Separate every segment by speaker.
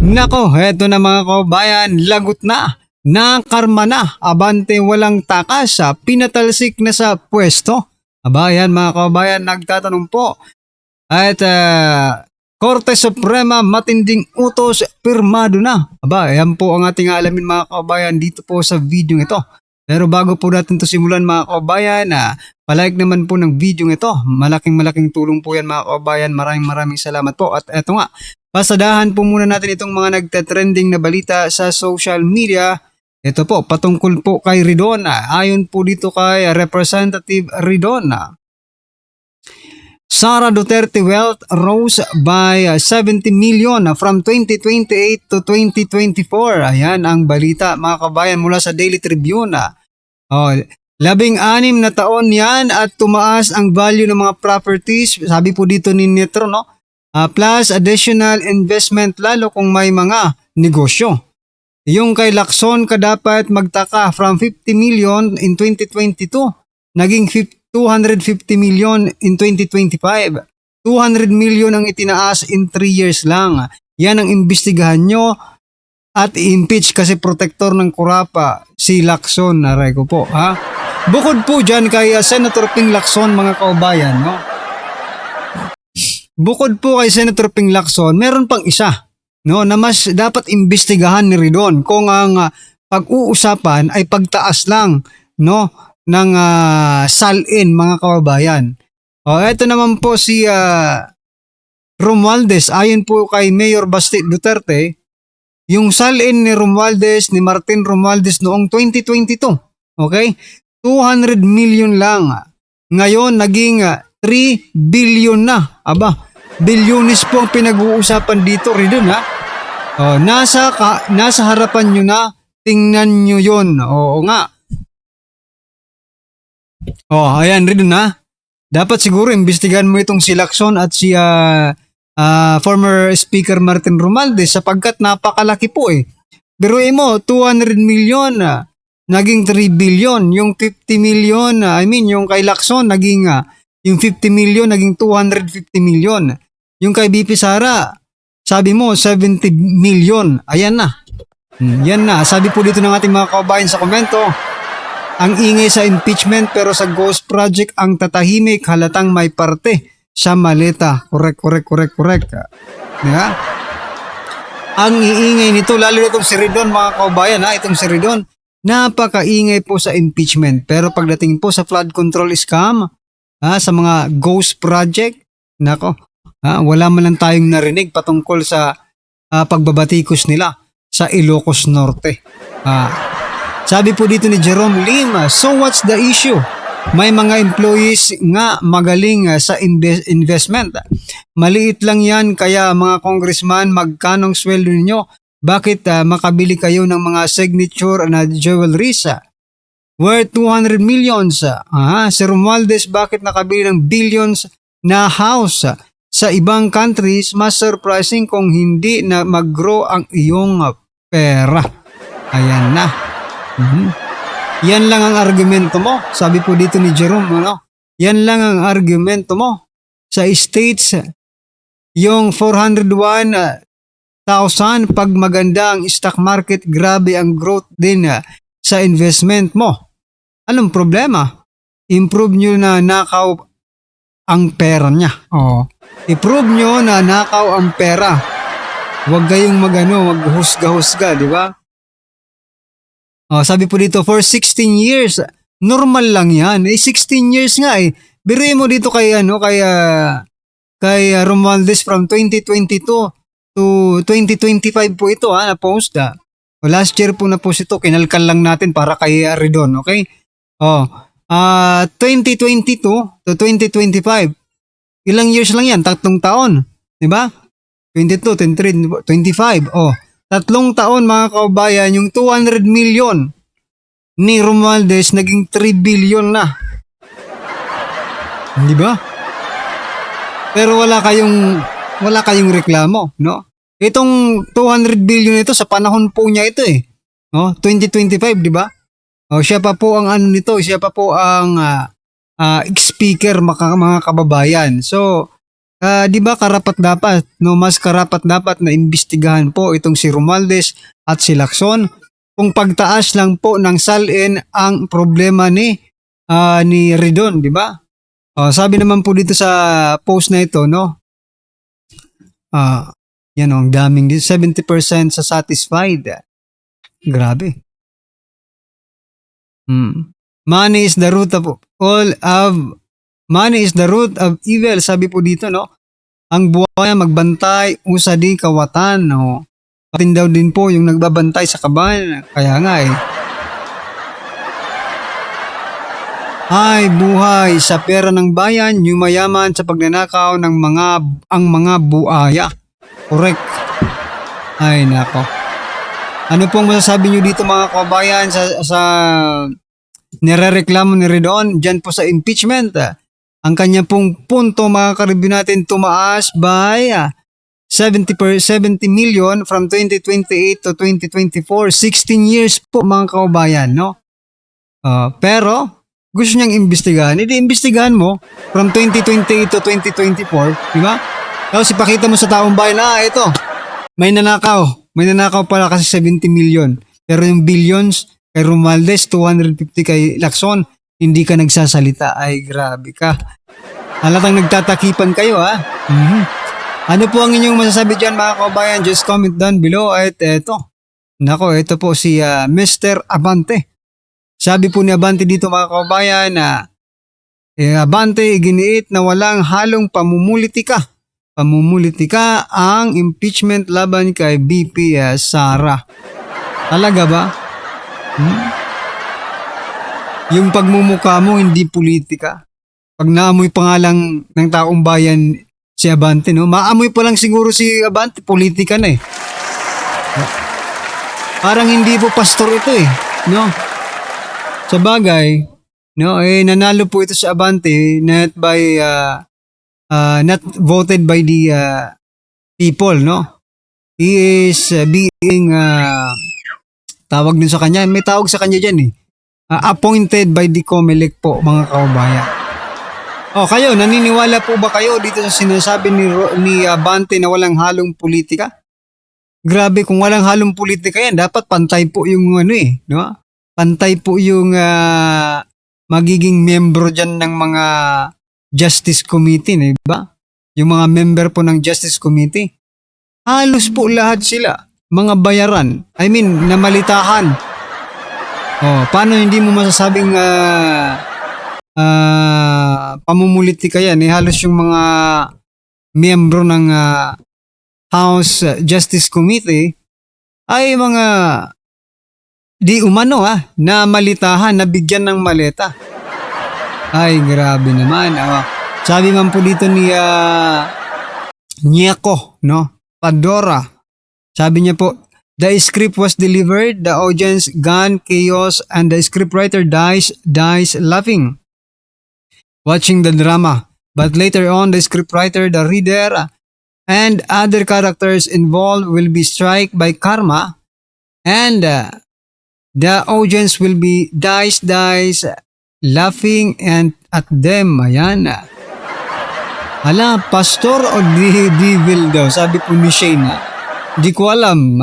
Speaker 1: Nako, eto na mga kabayan, lagot na. Nakarma na, abante walang takas, pinatalsik na sa pwesto. Aba, yan mga kabayan, nagtatanong po. At Korte Suprema, matinding utos, pirmado na. Aba, yan po ang ating alamin mga kabayan dito po sa video ito. Pero bago po natin to simulan mga kabayan, palike naman po ng video ito. Malaking tulong po yan mga kabayan. Maraming salamat po. At eto nga, pasadahan po muna natin itong mga nagtatrending na balita sa social media. Ito po, patungkol po kay Ridon. Ayon po dito kay Representative Ridon, Sara Duterte wealth rose by 70 million from 2028 to 2024. Ayan ang balita mga kabayan mula sa Daily Tribune. 16 na taon yan at tumaas ang value ng mga properties. Sabi po dito ni Netro, no? Plus additional investment lalo kung may mga negosyo. Yung kay Lacson dapat magtaka from 50 million in 2022, naging 250 million in 2025. 200 million ang itinaas in 3 years lang. Yan ang imbestigahan nyo at i-impeach kasi protector ng kurapa si Lacson. Aray ko po, ha? Bukod po dyan kay Senator Ping Lacson mga kaubayan, no? Bukod po kay Senator Ping Lacson, meron pang isa, no, na mas dapat imbestigahan ni Ridon kung ang pag-uusapan ay pagtaas lang, no, ng salin mga kababayan. Ito naman po si Romualdez. Ayon po kay Mayor Basti Duterte, yung salin ni Romualdez, ni Martin Romualdez noong 2022, okay? 200 million lang. Ngayon naging 3 billion na. Aba, bilyonis po ang pinag-uusapan dito, Ridon, ha? Nasa harapan nyo na, tingnan nyo yun. Oo nga. Ayan Ridon, ha? Dapat siguro imbestigahan mo itong si Lacson at si former Speaker Martin Romualdez sapagkat napakalaki po eh. Biruin mo, 200 million naging 3 billion. Yung 50 million, yung kay Lacson naging yung 50 million naging 250 million. Yung kay BP Sara, sabi mo 70 million. Ayan na. Yan na. Sabi po dito ng ating mga kababayan sa komento, ang ingay sa impeachment pero sa Ghost Project ang tatahimik, halatang may parte sa maleta. Correct. Diba? Ang iingay nito, lalo na itong si Ridon mga kaubayan, itong si Ridon, napakaingay po sa impeachment. Pero pagdating po sa flood control scam, sa mga Ghost Project, nako, wala man lang tayong narinig patungkol sa pagbabatikos nila sa Ilocos Norte. Sabi po dito ni Jerome Lim, so what's the issue? May mga employees nga magaling sa investment. Maliit lang yan kaya mga congressman, magkanong sweldo ninyo? Bakit makabili kayo ng mga signature na jewelries? Worth 200 millions. Si Romualdez bakit nakabili ng billions na house? Sa ibang countries, mas surprising kung hindi na mag-grow ang iyong pera. Ayan na. Yan lang ang argumento mo. Sabi po dito ni Jerome, yan lang ang argumento mo. Sa States, yung 401,000 pag maganda ang stock market, grabe ang growth din sa investment mo. Anong problema? Improve nyo na nakaw ang pera niya. I-prove nyo na nakaw ang pera. Huwag kayong maghusga-husga, di ba? Sabi po dito, for 16 years, normal lang yan. 16 years nga eh. Biruin mo dito kay Romualdez from 2022 to 2025 po ito na post. Last year po na post ito, kinalkal lang natin para kay Ridon, okay? 2022 to 2025. Ilang years lang yan? 3 taon. Diba? 22, 23, 25. 3 taon mga kaubayan, yung 200 million ni Romualdez naging 3 billion na. Di ba? Pero wala kayong reklamo, no? Itong 200 billion ito sa panahon po niya ito eh. 2025, di ba? Siya pa po ang siya pa po ang speaker mga kababayan. So, Di ba karapat-dapat, no, mas karapat-dapat na imbestigahan po itong si Romualdez at si Lacson kung pagtaas lang po ng salin ang problema ni Ridon, di ba? Sabi naman po dito sa post na ito, no? Yan ang daming 70% sa satisfied. Grabe. Money is the root of money is the root of evil, sabi po dito, no? Ang buhaya magbantay, usa di kawatan, no? Patin daw din po yung nagbabantay sa kaban. Kaya nga Ay, buhay sa pera ng bayan, yumayaman sa pagnanakaw ng mga buaya. Correct. Ay, nako. Ano pong masasabi nyo dito mga kabayan sa nirereklamo ni Ridon dyan po sa impeachment? Ang kanya pong punto mga karibyo natin tumaas by 70 million from 2028 to 2024. 16 years po mga kabayan, no? Pero gusto niyang imbestigahan. Hindi imbestigahan mo from 2028 to 2024, di ba? Tapos ipakita mo sa taong bayan, ito, may nanakaw. May nanakaw pala kasi 70 million. Pero yung billions kay Romualdez, 250 kay Lacson, hindi ka nagsasalita. Ay, grabe ka. Halatang nagtatakipan kayo, ha? Ano po ang inyong masasabi dyan, mga kabayan? Just comment down below. At eto. Nako, ito po si Mr. Abante. Sabi po ni Abante dito, mga kabayan, Abante, iginiit na walang halong pamumulitika. Pamumulitika ang impeachment laban kay BP Sara. Talaga ba? Yung pagmumukha mo hindi politika. Pag naamoy pa nga lang ng taong bayan si Abante, no? Maamoy pa lang siguro si Abante, politika na Parang hindi po pastor ito no? Sa bagay, no, nanalo po ito sa Abante not voted by the people, no? He is being tawag din sa kanya, may tawag sa kanya diyan appointed by the COMELEC po, mga kaubayan. Kayo, naniniwala po ba kayo dito sa sinasabi ni Abante na walang halong politika? Grabe, kung walang halong politika yan, dapat pantay po yung no? Pantay po yung magiging membro dyan ng mga Justice Committee, di ba? Yung mga member po ng Justice Committee. Halos po lahat sila, mga bayaran. I mean, namalitahan. Paano hindi mo masasabing pamumulitika yan? Halos yung mga membro ng House Justice Committee ay mga di umano na malitahan, nabigyan ng maleta. Ay, grabe naman. Sabi man po dito ni Nieko, no? Padora. Sabi niya po, the script was delivered, the audience gone chaos, and the scriptwriter dies laughing, watching the drama. But later on, the scriptwriter, the reader, and other characters involved will be struck by karma, and the audience will be dies laughing and at them. Ayan. Hala, pastor o devil daw? Sabi po ni Shane. Di ko alam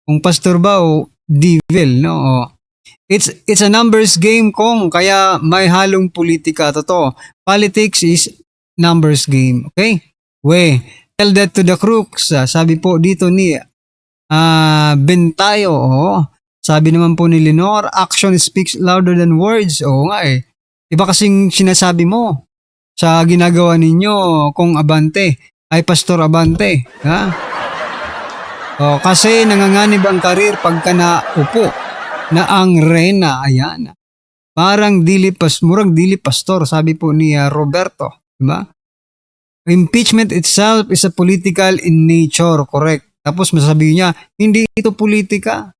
Speaker 1: kung pastor ba o devil, no? It's a numbers game kung kaya may halong politika. Totoo. Politics is numbers game. Okay? Tell that to the crooks. Sabi po dito ni Bentayo. Sabi naman po ni Lenore, action speaks louder than words. Oo nga Iba kasing sinasabi mo sa ginagawa ninyo kung Abante ay Pastor Abante. Kasi nanganganib ang karir pagka naupo na ang reyna. Ayan. Parang murag dili pastor, sabi po ni Roberto. Diba? Impeachment itself is a political in nature. Correct. Tapos masasabi niya, hindi ito politika.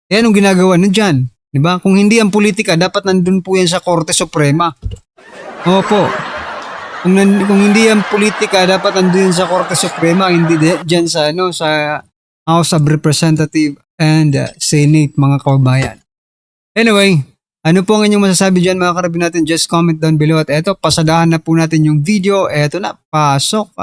Speaker 1: Yan ang ginagawa na dyan. Diba? Kung hindi ang politika, dapat nandun po yan sa Korte Suprema. Opo. Kung hindi ang politika, dapat nandun yan sa Korte Suprema, hindi dyan sa House of Representative and Senate, mga kabayan. Anyway, Ano po ang inyong masasabi dyan mga karabin natin? Just comment down below. At eto, pasadahan na po natin yung video. Eto na, pasok.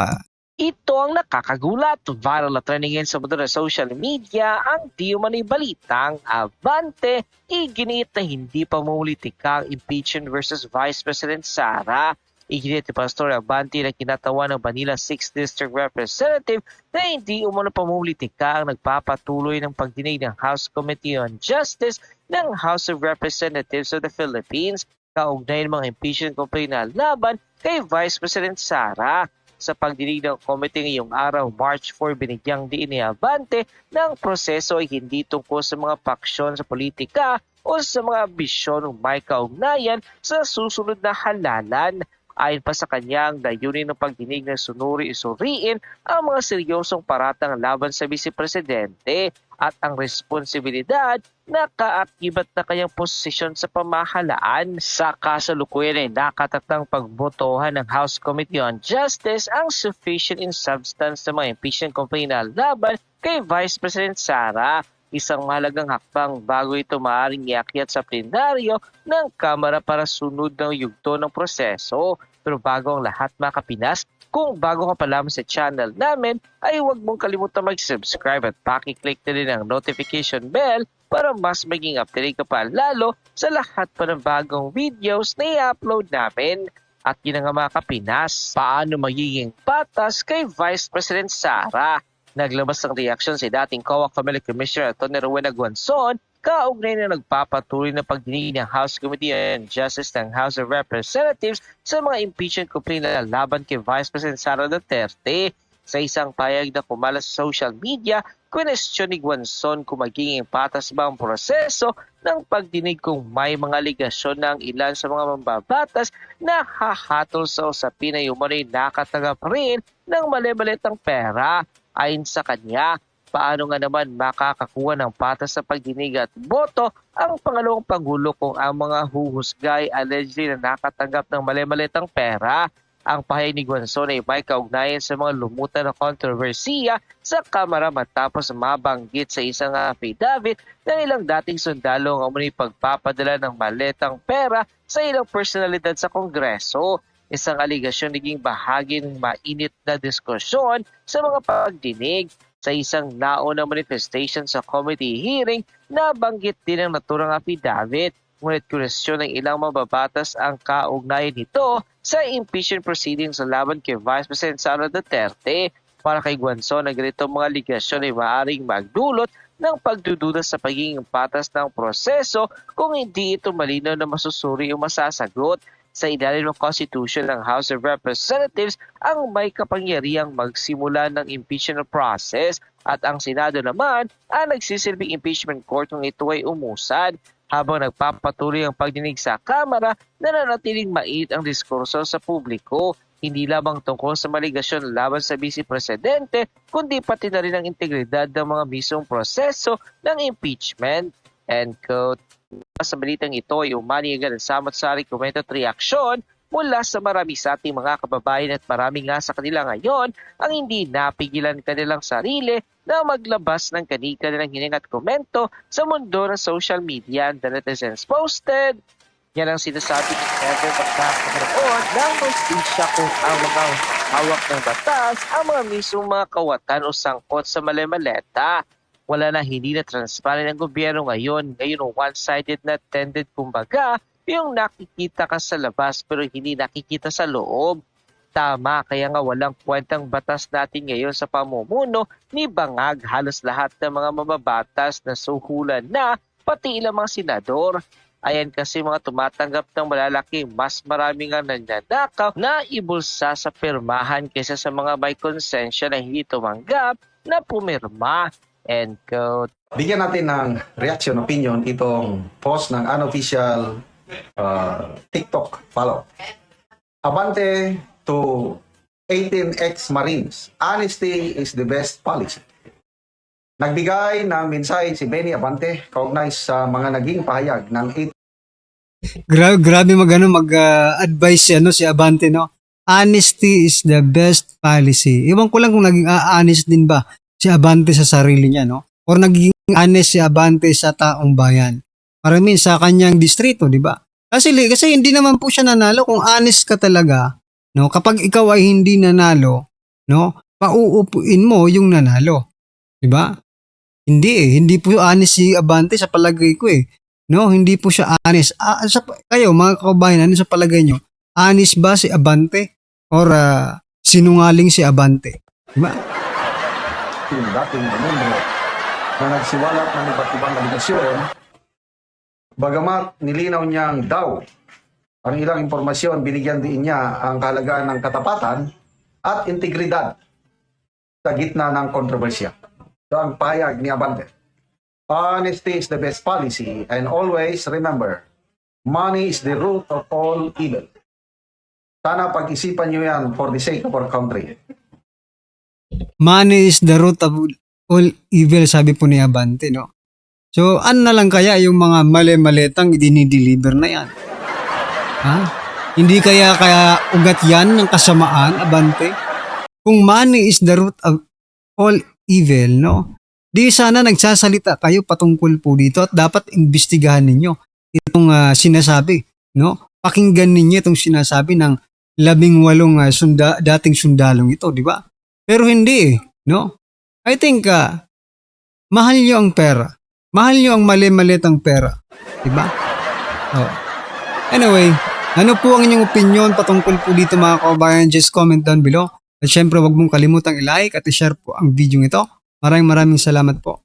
Speaker 2: Ito ang nakakagulat, viral na trending sa mundo ng social media ang di umano'y balitang Abante, iginit na hindi pa mumulitika ang impeachment versus Vice President Sara. Iginit ni Pastor Abante na kinatawan ng Manila 6th District Representative na hindi umano pa mumulitika ang nagpapatuloy ng pagdinig ng House Committee on Justice ng House of Representatives of the Philippines kaugnay ng mga impeachment complaint na laban kay Vice President Sara. Sa pagdinig ng komite ngayong araw, March 4, binigyang diin ni Abante na ang proseso ay hindi tungkol sa mga paksyon sa politika o sa mga ambisyon ng may kaugnayan sa susunod na halalan. Ayon pa sa kanya, ang layunin ng pagdinig ng sunuri-isuriin ang mga seryosong paratang laban sa Vice-Presidente at ang responsibilidad na kaakibat na kanyang posisyon sa pamahalaan. Sa kasalukuyan ay nakatatang pagbotohan ng House Committee on Justice ang sufficient in substance ng mga impeachment complaint na laban kay Vice President Sara. Isang mahalagang hakbang bago ito maaaring iakyat sa plenaryo ng Kamara para sunod ng yugto ng proseso. Pero bago ang lahat mga kapinas, kung bago ka pa lamang sa channel namin, ay huwag mong kalimutan mag-subscribe at pakiclick na rin ang notification bell para mas maging update ka pa lalo sa lahat pa ng bagong videos na i-upload namin. At yun nga mga kapinas, paano magiging patas kay Vice President Sara? Naglabas ng reaksyon si dating COA Family Commissioner Tony Rowena Guanzon kaugnay na nagpapatuloy na pagdinig ng House Committee on Justice ng House of Representatives sa mga impeachment complaint na laban kay Vice President Sara Duterte. Sa isang payag na kumalas sa social media, kwestiyon ni Guanzon kung magiging patas ba ang proseso ng pagdinig kung may mga ligasyon ng ilan sa mga mambabatas na hahatol sa usapin na umano'y nakatanggap rin ng mali-malitang pera. Ayon sa kanya, paano nga naman makakakuha ng patas sa pagdinig at boto ang pangalawang Pangulo kung ang mga huhusgay allegedly na nakatanggap ng mali-malitang pera? Ang pahayag ni Guanzon ay may kaugnayan sa mga lumutan na kontrobersiya sa Kamara matapos mabanggit sa isang affidavit ng ilang dating sundalo ang umano'y pagpapadala ng maletang pera sa ilang personalidad sa Kongreso. Isang aligasyon naging bahagi ng mainit na diskusyon sa mga pagdinig. Sa isang naunang manifestation sa committee hearing, nabanggit din ang naturang affidavit. Ngunit kwestiyon ng ilang mababatas ang kaugnayan nito sa impeachment proceedings sa laban kay Vice President Sara Duterte. Para kay Guanzon, na ganitong mga ligasyon ay maaaring magdulot ng pagdududa sa pagiging patas ng proseso kung hindi ito malinaw na masusuri o masasagot. Sa ilalim ng Constitution ng House of Representatives ang may kapangyarihang magsimula ng impeachment process at ang Senado naman ang nagsisilbing impeachment court kung ito ay umusad. Habang nagpapatuloy ang pagdinig sa Kamara, nananatiling mainit ang diskurso sa publiko. Hindi lamang tungkol sa maligasyon laban sa Vice Presidente, kundi pati na rin ang integridad ng mga mismong proseso ng impeachment. End quote. Sa balitang ito ay umani agad ang samot-sari komento at reaksyon mula sa marami sa ating mga kababayan at marami nga sa kanila ngayon ang hindi napigilan kanilang sarili na maglabas ng kanilang hininga at komento sa mundo ng social media. The netizens posted, yan ang sinasabi ni Kevin pagkakaroon ng hustisya kung ang mga hawak ng batas ang mga mismong mga kawatan o sangkot sa mali-maleta. Wala na, hindi na transparent ang gobyerno ngayon. Ngayon one-sided na tended kumbaga yung nakikita ka sa labas pero hindi nakikita sa loob. Tama, kaya nga walang kwentang batas natin ngayon sa pamumuno ni Bangag. Halos lahat ng mga mababatas na suhulan na, pati ilang mga senador. Ayan kasi mga tumatanggap ng malalaki, mas marami nga nananakaw na ibulsa sa pirmahan kaysa sa mga may konsensya na hindi tumanggap na pumirma. End quote.
Speaker 3: Bigyan natin ng reaction, opinion itong post ng unofficial TikTok follow. Abante to 18 ex-Marines. Honesty is the best policy. Nagbigay ng mensahe si Benny Abante kaugnay sa mga naging pahayag ng
Speaker 1: Grabe mag-advise si Abante, no? Honesty is the best policy. Iwan ko lang kung naging honest din ba si Abante sa sarili niya, no? Or naging honest si Abante sa taong bayan. paramin sa kanyang distrito, di ba? Kasi hindi naman po siya nanalo kung honest ka talaga, no? Kapag ikaw ay hindi nanalo, no? Pauupuin mo yung nanalo, di ba? Hindi po honest si Abante sa palagay ko eh. No, hindi po siya honest. Kayo mga kababayan, ano sa palagay nyo? Honest ba si Abante or sinungaling si Abante? Di ba?
Speaker 3: Yung dating membro na nagsiwalat ng iba't ibang aligasyon, bagamat nilinaw niyang daw ang ilang impormasyon, binigyan din niya ang kahalagaan ng katapatan at integridad sa gitna ng kontrobersya. Ito ang pahayag ni Abante. Honesty is the best policy, and always remember, money is the root of all evil. Sana pag-isipan niyo yan for the sake of our country.
Speaker 1: Money is the root of all evil, sabi po ni Abante, no? So, ano na lang kaya yung mga mali-malitang dinideliver na yan? Ha? Hindi kaya ugat yan ng kasamaan, Abante? Kung money is the root of all evil, no? Di sana nagsasalita kayo patungkol po dito at dapat imbestigahan ninyo itong sinasabi, no? Pakinggan ninyo itong sinasabi ng 18 dating sundalong ito, di ba? Pero hindi eh, no? I think mahal nyo ang pera. Mahal nyo ang mali-malitang pera, di ba? Oh. Anyway, ano po ang inyong opinion patungkol po dito mga kababayan? Just comment down below. At syempre, wag mong kalimutang i-like at i-share po ang video ito. Maraming salamat po.